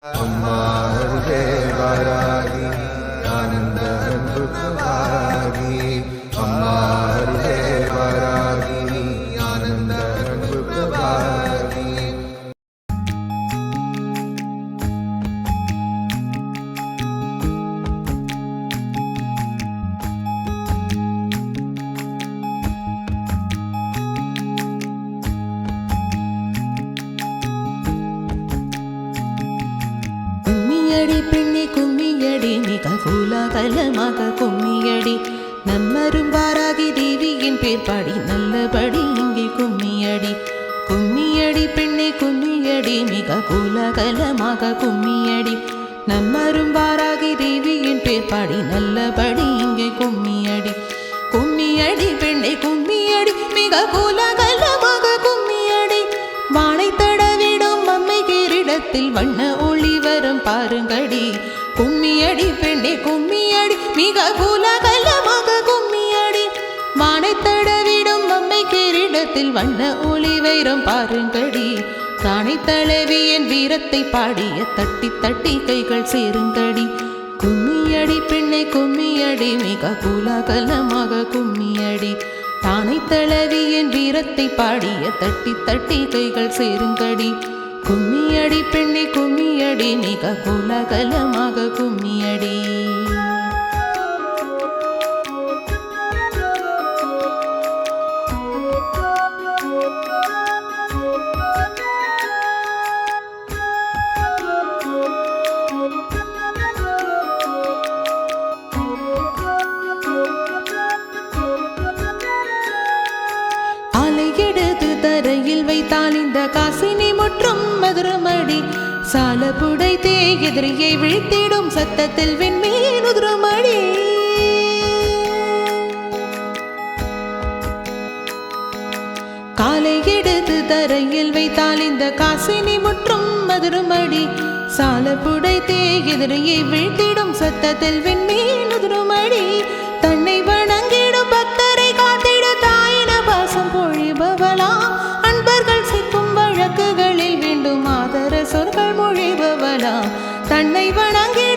அம்மா அருகே வாராகி ஆனந்த அன்புக்கு வாராகி அம்மா அருகே வாராகி ஆனந்த அன்புக்கு வாராகி பெண்ணே கும்மியடி மிக கோலாகலமாக கும்மியடி நம்மரும் வாராகி தேவியின் பேர் பாடி நல்லபடி இங்கே கும்மியடி கும்மியடி பெண்ணே கும்மியடி மிக கோலாகலமாக கும்மியடி நம்மரும் வாராகி தேவியின் பேர் பாடி நல்லபடி இங்கே கும்மியடி கும்மியடி பெண்ணே கும்மியடி மிக கோலாகலமாக கும்மியடி வானை தடவிடும் அம்மை கிரீடத்தில் வண்ண ஒளி வரும் பாருங்கடி கும்மியடி பெண்ணே கும்மியடி மிக கோலாகலமாக கும்மியடி வானை தடவிடும் அம்மை கிரீடத்தில் வண்ண ஒளி வைரம் பாருங்கடி தானை தளவியன் வீரத்தை பாடிய தட்டி தட்டி கைகள் சேருங்கடி கும்மியடி பெண்ணை கும்மியடி மிக கோலாகலமாக கும்மியடி தானை தளவியன் வீரத்தை பாடிய தட்டி தட்டி கைகள் சேருங்கடி கும்மியடி பெண்ணை கும்மியடி மிக கோலாகலமாக கும்மியடி தரையில் வைத்தால் இந்த காசினி முற்றும் மதுரமடி சால புடைத்தே எதிரியை வீழ்த்திடும் சத்தத்தில் விண்மீன் உதிரமடி காலை எடுத்து தரையில் வைத்தால் இந்த காசினி முற்றும் மதுரமடி சால புடைத்தே எதிரியை வீழ்த்திடும் சத்தத்தில் விண்மீன் உதிரமடி தன்னை வணங்கிடும் பக்தரை காத்திட தாயின பாசம் பொழிபவளா அன்பர்கள் சிக்கும் வழக்குகளில் வேண்டும் ஆதர சொற்கள் மொழிபவளா தன்னை வணங்கி